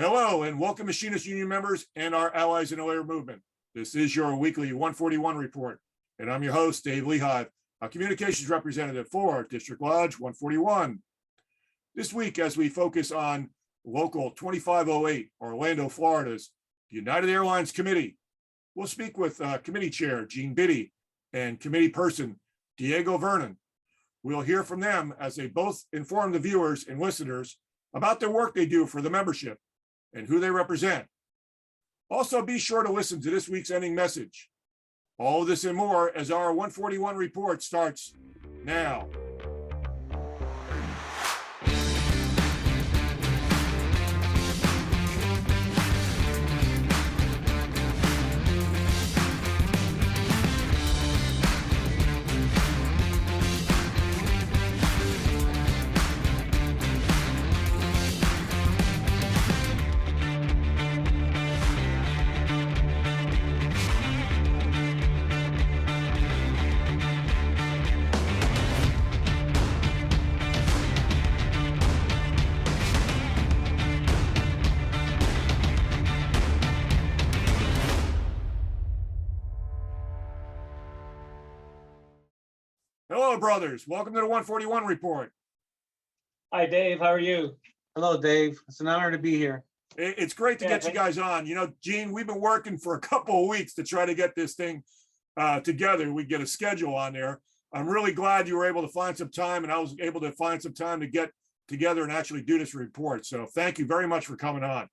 Hello and welcome Machinist Union members and our allies in the labor movement. This is your weekly 141 report, and I'm your host, Dave Lehive, a communications representative for District Lodge 141. This week, as we focus on Local 2508, Orlando, Florida's United Airlines Committee, we'll speak with Committee Chair Gene Biddy and Committee Person Diego Vernon. We'll hear from them as they both inform the viewers and listeners about their work they do for the membership and who they represent. Also, be sure to listen to this week's ending message. All of this and more as our 141 report starts now. Hello, brothers. Welcome to the 141 report. Hi, Dave. How are you? Hello, Dave. It's an honor to be here. It's great to get you guys on. You know, Gene, we've been working for a couple of weeks to try to get this thing together. We get a schedule on there. I'm really glad you were able to find some time, and I was able to find some time to get together and actually do this report. So thank you very much for coming on.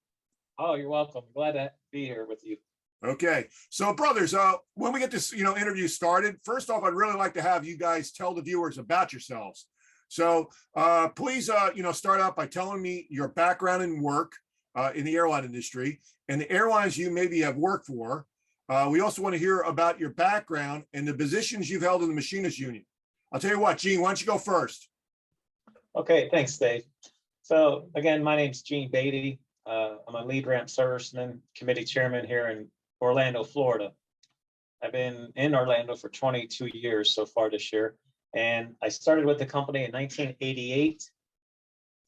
Oh, you're welcome. Glad to be here with you. Okay, so brothers, when we get this interview started, first off, I'd really like to have you guys tell the viewers about yourselves. So please start out by telling me your background and work in the airline industry and the airlines you maybe have worked for. We also want to hear about your background and the positions you've held in the Machinist Union. I'll tell you what, Gene, why don't you go first? Okay, thanks, Dave. So again, my name's Gene Beatty. I'm a lead ramp serviceman, committee chairman here in Orlando, Florida. I've been in Orlando for 22 years so far this year, and I started with the company in 1988.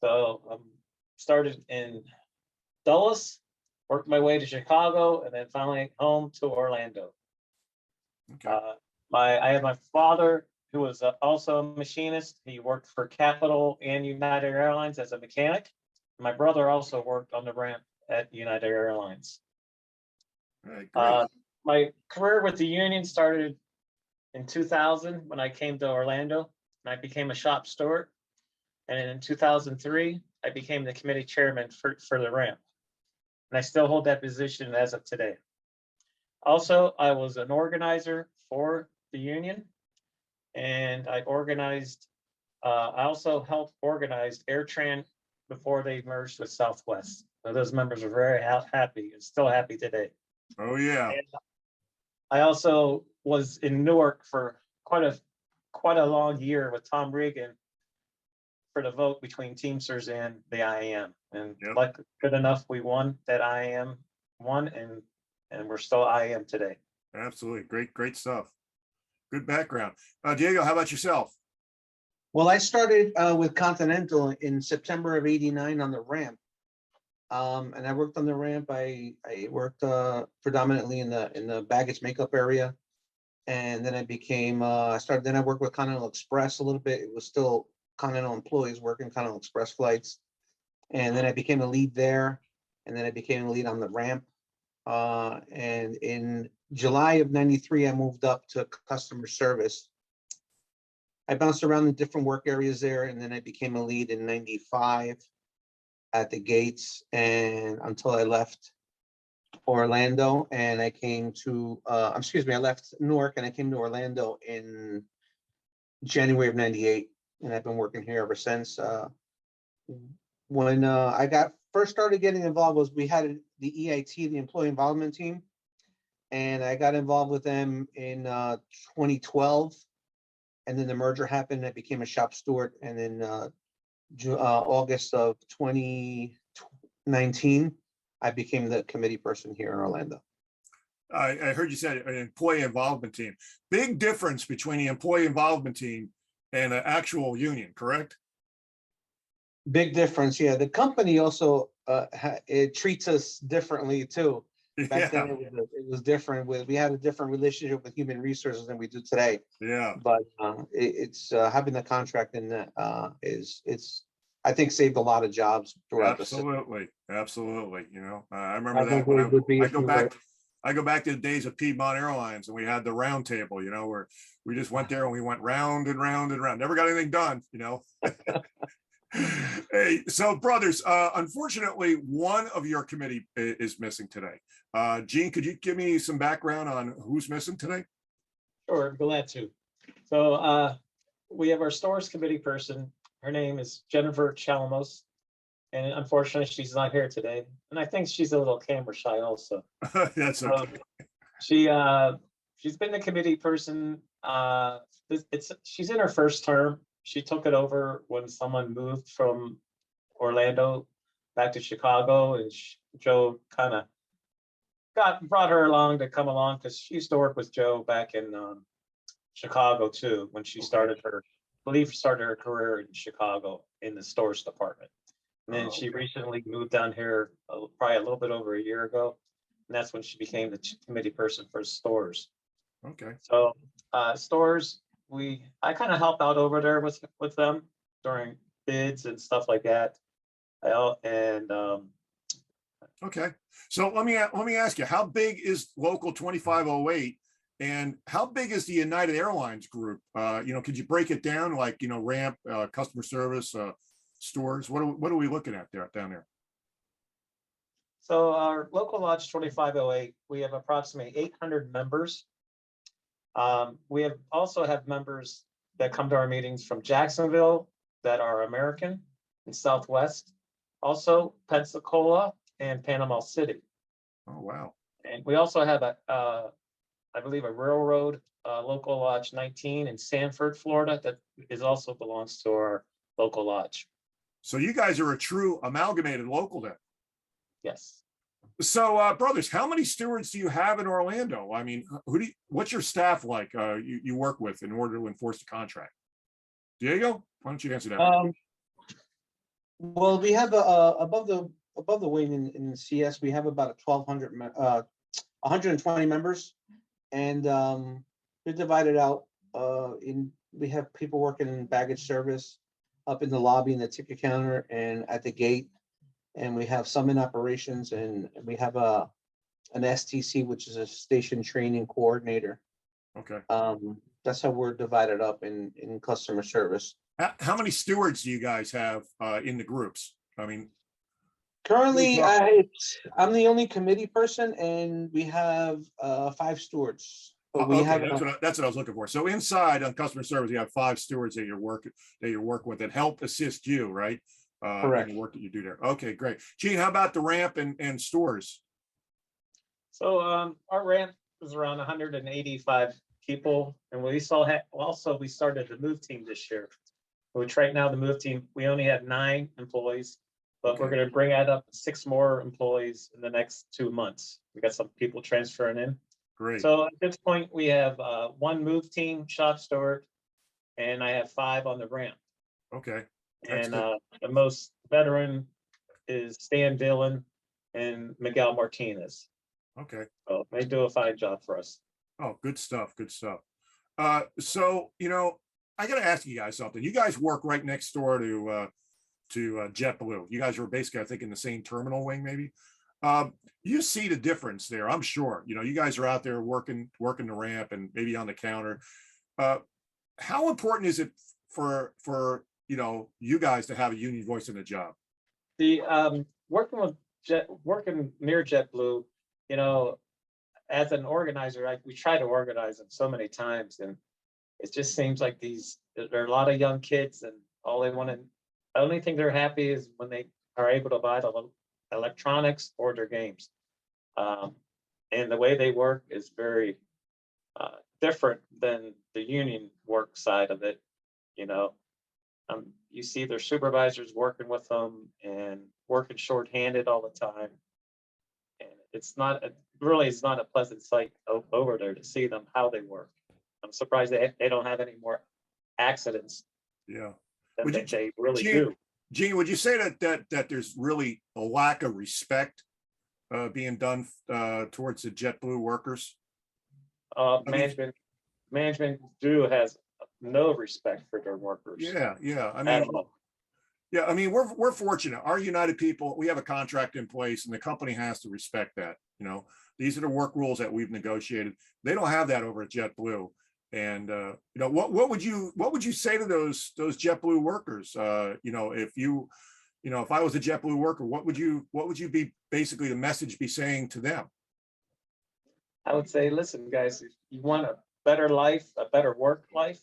So started in Dulles, worked my way to Chicago, and then finally home to Orlando. Okay. I had my father, who was also a machinist. He worked for Capital and United Airlines as a mechanic. My brother also worked on the ramp at United Airlines. All right, great. My career with the union started in 2000 when I came to Orlando and I became a shop steward. And in 2003, I became the committee chairman for the ramp. And I still hold that position as of today. Also, I was an organizer for the union, and I also helped organize AirTran before they merged with Southwest. So those members are very happy and still happy today. Oh, yeah. And I also was in Newark for quite a long year with Tom Regan for the vote between Teamsters and the IAM. And like good enough, we won that IAM won, and we're still IAM today. Absolutely. Great stuff. Good background. Diego, how about yourself? Well, I started with Continental in September of '89 on the ramp. And I worked on the ramp. I worked predominantly in the baggage makeup area, and then I became then I worked with Continental Express a little bit. It was still Continental employees working Continental Express flights, and then I became a lead there, and then I became a lead on the ramp. And in July of '93, I moved up to customer service. I bounced around in different work areas there, and then I became a lead in '95. At the gates, and until I left Orlando, and I came to I left Newark and I came to Orlando in January of '98, and I've been working here ever since. When I first started getting involved was we had the EIT, the Employee Involvement Team, and I got involved with them in 2012, and then the merger happened. I became a shop steward, and then August of 2019, I became the committee person here in Orlando. I heard you said an employee involvement team. Big difference between the employee involvement team and an actual union, correct? Big difference, yeah. The company also it treats us differently too. Back then, Yeah, it was different. We had a different relationship with human resources than we do today. yeah, But it's having the contract in that it's I think saved a lot of jobs throughout the city. absolutely, absolutely. You know, I remember I think that it would be I if go you were. back, I go back to the days of Piedmont Airlines and we had the round table, you know, where we just went there and we went round and round and round, never got anything done, you know. Hey, so brothers, unfortunately, one of your committee is missing today. Gene, could you give me some background on who's missing today? Sure, glad to. So we have our stores committee person. Her name is Jennifer Chalmos. And unfortunately, she's not here today. And I think she's a little camera shy also. That's okay. She she's been the committee person. She's in her first term. She took it over when someone moved from Orlando back to Chicago, and Joe kind of brought her along to come along because she used to work with Joe back in Chicago too when she started her, I believe, started her career in Chicago in the stores department. And then she recently moved down here probably a little bit over a year ago, and that's when she became the committee person for stores. Okay. So stores, I kind of help out over there with them during bids and stuff like that. Okay. So let me ask you, how big is local 2508 and how big is the United Airlines group? You know, could you break it down like, you know, ramp, customer service, stores? What are we looking at down there? So our local lodge 2508, we have approximately 800 members. We also have members that come to our meetings from Jacksonville that are American and Southwest, also Pensacola and Panama City. Oh, wow. And we also have I believe a railroad local lodge 19 in Sanford, Florida, that also belongs to our local lodge. So you guys are a true amalgamated local then. Yes. So, brothers, how many stewards do you have in Orlando? I mean, what's your staff like? You work with in order to enforce the contract? Diego, why don't you answer that? Well, we have above the wing in CS, we have about 120 members, and they're divided out. We have people working in baggage service, up in the lobby, in the ticket counter, and at the gate. And we have some in operations, and we have an STC, which is a station training coordinator. Okay. That's how we're divided up in customer service. How many stewards do you guys have in the groups? I mean, Currently, I'm the only committee person, and we have 5 stewards. But we okay, have that's what I was looking for. So inside on customer service, you have 5 stewards that you work with that help assist you, right? Correct. In the work that you do there. Okay, great. Gene, how about the ramp and stores? So our ramp is around 185 people, and we started the move team this year. Which right now the move team, we only have 9 employees, but we're going to bring that up 6 more employees in the next 2 months. We got some people transferring in. Great. So at this point, we have 1 move team shop steward, and I have 5 on the ramp. Okay. And the most veteran is Stan Dillon and Miguel Martinez. Okay. So they do a fine job for us. Oh, good stuff. Good stuff. So, you know, I got to ask you guys something. You guys work right next door to JetBlue. You guys are basically, I think, in the same terminal wing, maybe. You see the difference there, I'm sure. You know, you guys are out there working the ramp and maybe on the counter. How important is it for you know, you guys to have a union voice in the job? The working near JetBlue, you know, as an organizer, we try to organize them so many times, and it just seems like there are a lot of young kids, and the only thing they're happy is when they are able to buy the electronics or their games. And the way they work is very different than the union work side of it. You know, you see their supervisors working with them and working shorthanded all the time. And it's not a pleasant sight over there to see them, how they work. I'm surprised they don't have any more accidents. Yeah. They really do. Gene, would you say that there's really a lack of respect being done towards the JetBlue workers? Management has no respect for their workers Yeah. I at mean, all. yeah, I mean, we're fortunate. Our United people, we have a contract in place and the company has to respect that. You know, these are the work rules that we've negotiated. They don't have that over at JetBlue. And you know, what would you say to those JetBlue workers? You know, if I was a JetBlue worker, what would you be basically the message be saying to them? I would say, listen, guys, if you want a better life, a better work life,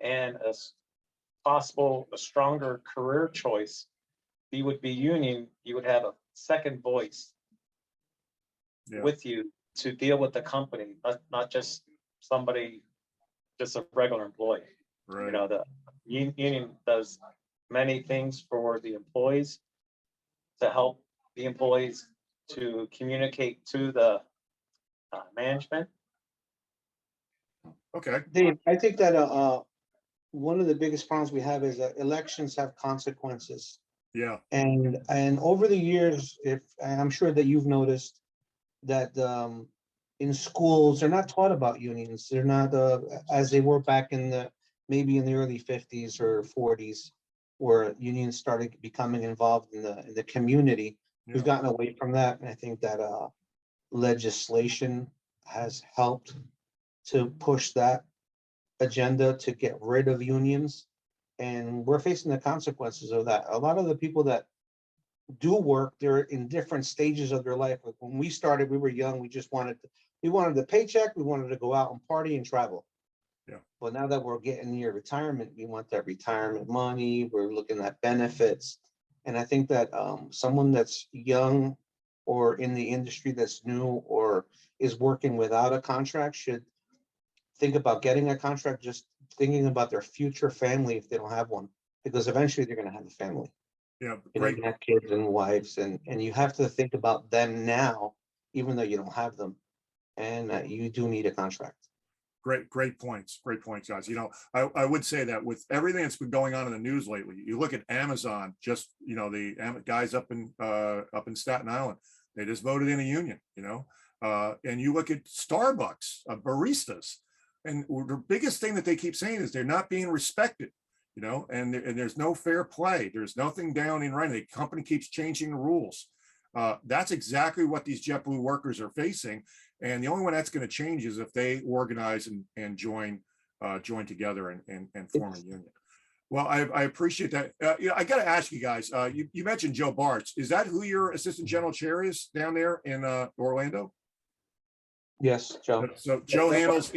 and a stronger career choice, you would be union, you would have a second voice Yeah. with you to deal with the company, not just somebody, just a regular employee. Right. You know, the union does many things for the employees to help the employees to communicate to the management. Okay. Dave, I think that one of the biggest problems we have is that elections have consequences. Yeah. And over the years, and I'm sure that you've noticed that in schools, they're not taught about unions. They're not as they were back maybe in the early 50s or 40s, where unions started becoming involved in the community. We've Yeah. gotten away from that. And I think that legislation has helped to push that agenda to get rid of unions. And we're facing the consequences of that. A lot of the people that do work, they're in different stages of their life. Like when we started, we were young, we wanted the paycheck, we wanted to go out and party and travel. Yeah. But now that we're getting near retirement, we want that retirement money, we're looking at benefits. And I think that someone that's young or in the industry that's new or is working without a contract should think about getting a contract, just thinking about their future family if they don't have one, because eventually they're going to have a family. Yeah. You know, Great. you have kids and wives, and you have to think about them now, even though you don't have them, and you do need a contract. Great points. Great points, guys. You know, I would say that with everything that's been going on in the news lately, you look at Amazon, just, you know, the guys up in Staten Island, they just voted in a union, you know, and you look at Starbucks, baristas, and the biggest thing that they keep saying is they're not being respected, you know, and there's no fair play. There's nothing down in writing. The company keeps changing the rules. That's exactly what these JetBlue workers are facing. And the only one that's going to change is if they organize and join together and form a union. Well, I appreciate that. You know, I got to ask you guys, you mentioned Joe Bartz. Is that who your assistant general chair is down there in Orlando? Yes, Joe. So Joe handles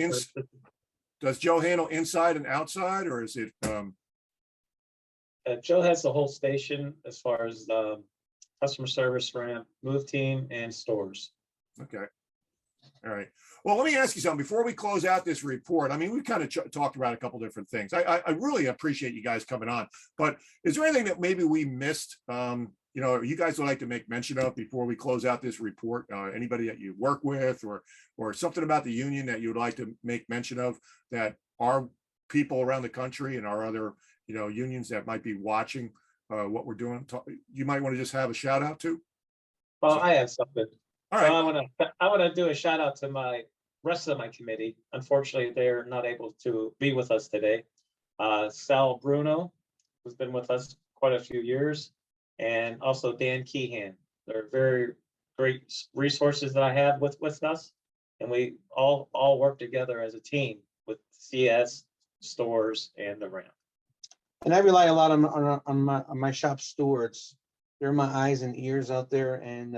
does Joe handle inside and outside, or is it? Joe has the whole station as far as customer service, ramp, move team, and stores. Okay. All right. Well, let me ask you something before we close out this report. I mean, we kind of talked about a couple different things. I really appreciate you guys coming on, but is there anything that maybe we missed? You know, you guys would like to make mention of before we close out this report? Anybody that you work with, or something about the union that you would like to make mention of that our people around the country and our other, you know, unions that might be watching what we're doing, you might want to just have a shout out to? Well, I have something. All So right. I want to do a shout out to my rest of my committee. Unfortunately, they're not able to be with us today. Sal Bruno, who's been with us quite a few years, and also Dan Keehan. They're very great resources that I have with us, and we all work together as a team with CS, stores, and the ramp. And I rely a lot on my shop stewards. They're my eyes and ears out there, and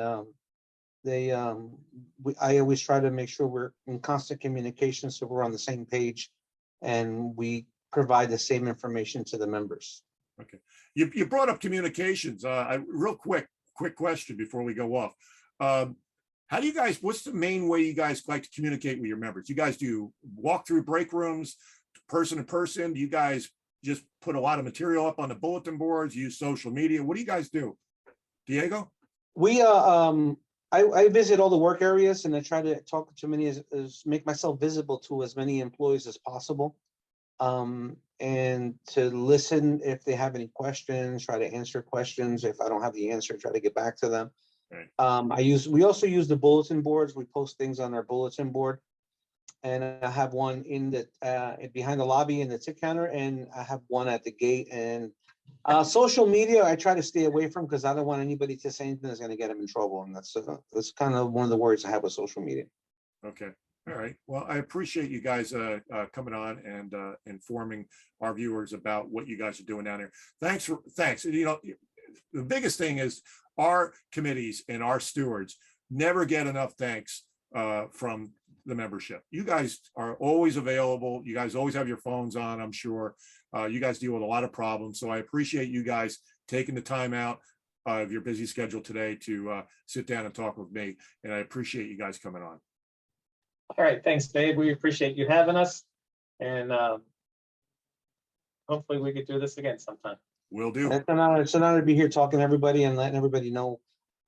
I always try to make sure we're in constant communication, so we're on the same page, and we provide the same information to the members. Okay. You brought up communications. Real quick question before we go off. How do you guys, what's the main way you guys like to communicate with your members? You guys do walk through break rooms, person to person? Do you guys just put a lot of material up on the bulletin boards, use social media? What do you guys do? Diego? We I visit all the work areas, and I try to talk to many as make myself visible to as many employees as possible. And to listen if they have any questions, try to answer questions. If I don't have the answer, try to get back to them. Right. We also use the bulletin boards. We post things on our bulletin board. And I have one in the, behind the lobby in the tick counter, and I have one at the gate. And social media, I try to stay away from because I don't want anybody to say anything that's gonna get them in trouble. And that's kind of one of the worries I have with social media. Okay. All right. Well, I appreciate you guys coming on and informing our viewers about what you guys are doing down there. Thanks. You know, the biggest thing is our committees and our stewards never get enough thanks from the membership. You guys are always available. You guys always have your phones on, I'm sure. You guys deal with a lot of problems. So I appreciate you guys taking the time out of your busy schedule today to sit down and talk with me. And I appreciate you guys coming on. All right, thanks, Dave. We appreciate you having us. And hopefully we could do this again sometime. Will do. It's an honor to be here talking to everybody and letting everybody know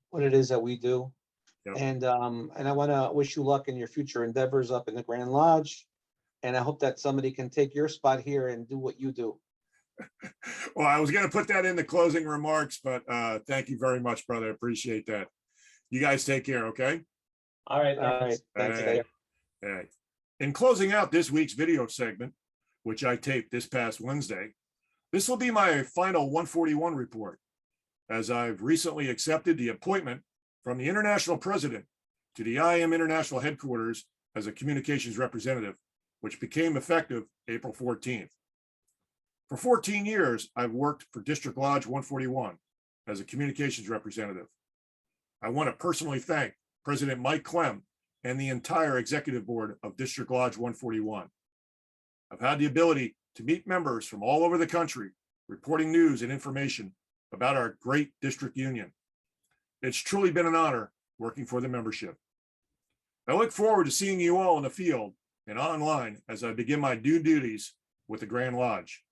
what it is that we do. Yep. And I want to wish you luck in your future endeavors up in the Grand Lodge. And I hope that somebody can take your spot here and do what you do. Well, I was going to put that in the closing remarks, but thank you very much, brother. I appreciate that. You guys take care, okay? All right. All right. Thanks, Hey. Dave. All right. In closing out this week's video segment, which I taped this past Wednesday, this will be my final 141 report, as I've recently accepted the appointment from the international president to the IM International headquarters as a communications representative, which became effective April 14th. For 14 years, I've worked for District Lodge 141 as a communications representative. I want to personally thank President Mike Clem and the entire executive board of District Lodge 141. I've had the ability to meet members from all over the country, reporting news and information about our great district union. It's truly been an honor working for the membership. I look forward to seeing you all in the field and online as I begin my new duties with the Grand Lodge.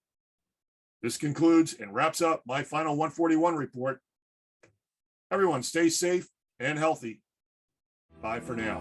This concludes and wraps up my final 141 report. Everyone stay safe and healthy. Bye for now.